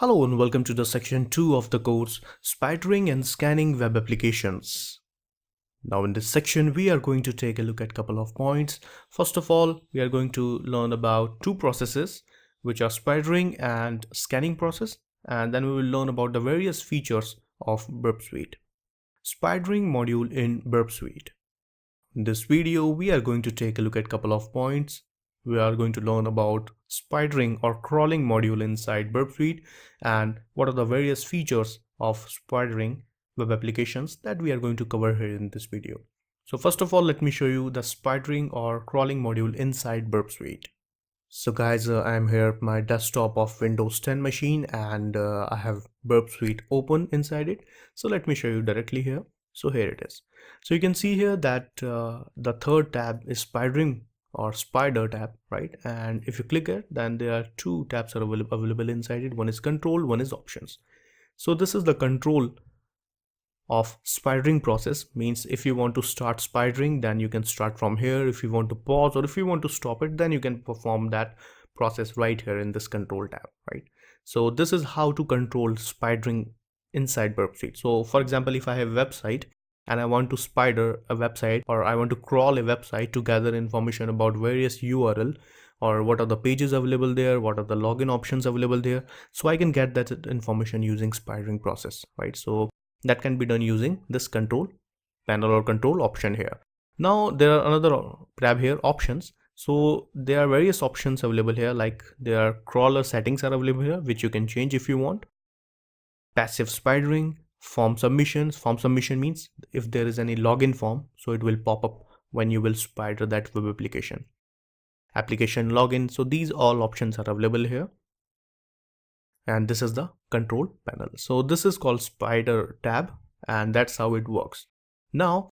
Hello and welcome to the section 2 of the course Spidering and Scanning Web Applications. Now in this section we are going to take a look at a couple of points. First of all, we are going to learn about two processes which are spidering and scanning process, and then we will learn about the various features of Burp Suite. Spidering module in Burp Suite. In this video we are going to take a look at a couple of points. We are going to learn about spidering or crawling module inside Burp Suite and what are the various features of spidering web applications that we are going to cover here in this video. So first of all, let me show you the spidering or crawling module inside Burp Suite. So guys, I am here at my desktop of Windows 10 machine and I have Burp Suite open inside it. So let me show you directly here. So here it is. So you can see here that the third tab is spidering or spider tab, right? And if you click it, then there are two tabs are available inside it. One is control, one is options. So this is the control of spidering process. Means if you want to start spidering, then you can start from here. If you want to pause or if you want to stop it, then you can perform that process right here in this control tab, right? So this is how to control spidering inside Burp Suite. So for example, if I have a website and I want to spider a website, or I want to crawl a website to gather information about various URL, or what are the pages available there, what are the login options available there, so I can get that information using spidering process, right? So that can be done using this control panel or control option here. Now there are another tab here, options. So there are various options available here, like there are crawler settings are available here, which you can change if you want. Passive spidering, form submissions. Form submission means if there is any login form, so it will pop up when you will spider that web application. Application login. So these all options are available here. And this is the control panel. So this is called spider tab, and that's how it works. Now,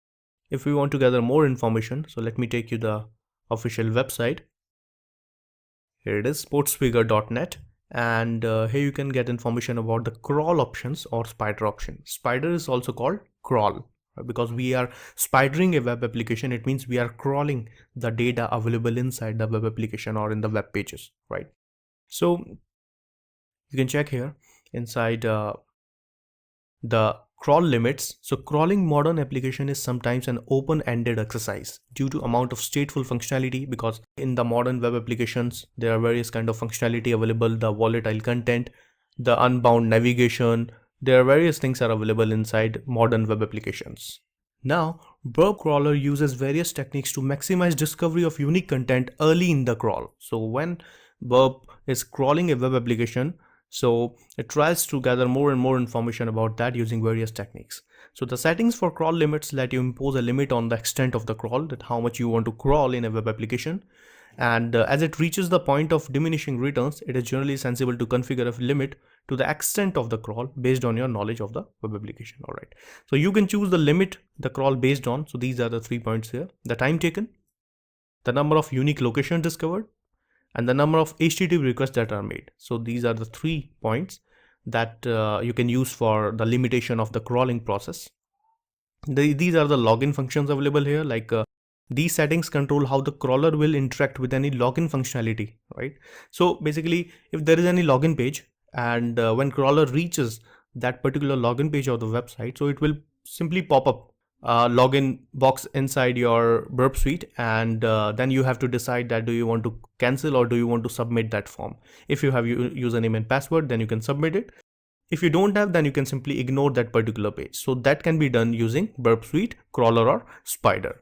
if we want to gather more information, so let me take you the official website. Here it is, sportsfigure.net. And here you can get information about the crawl options or spider option. Spider is also called crawl, because we are spidering a web application. It means we are crawling the data available inside the web application or in the web pages, right? So you can check here inside the crawl limits. So crawling modern application is sometimes an open-ended exercise due to amount of stateful functionality, because in the modern web applications there are various kind of functionality available, the volatile content, the unbound navigation, there are various things are available inside modern web applications. Now Burp crawler uses various techniques to maximize discovery of unique content early in the crawl. So when Burp is crawling a web application, so it tries to gather more and more information about that using various techniques. So the settings for crawl limits let you impose a limit on the extent of the crawl, that how much you want to crawl in a web application. And as it reaches the point of diminishing returns, it is generally sensible to configure a limit to the extent of the crawl based on your knowledge of the web application. All right. So you can choose the limit the crawl based on. So these are the 3 points here: the time taken, the number of unique locations discovered, and the number of HTTP requests that are made. So these are the 3 points that you can use for the limitation of the crawling process. These are the login functions available here, like these settings control how the crawler will interact with any login functionality, right? So basically, if there is any login page and when crawler reaches that particular login page of the website, so it will simply pop up login box inside your Burp Suite, and then you have to decide that do you want to cancel or do you want to submit that form. If you have username and password, then you can submit it. If you don't have, then you can simply ignore that particular page. So that can be done using Burp Suite, crawler or spider.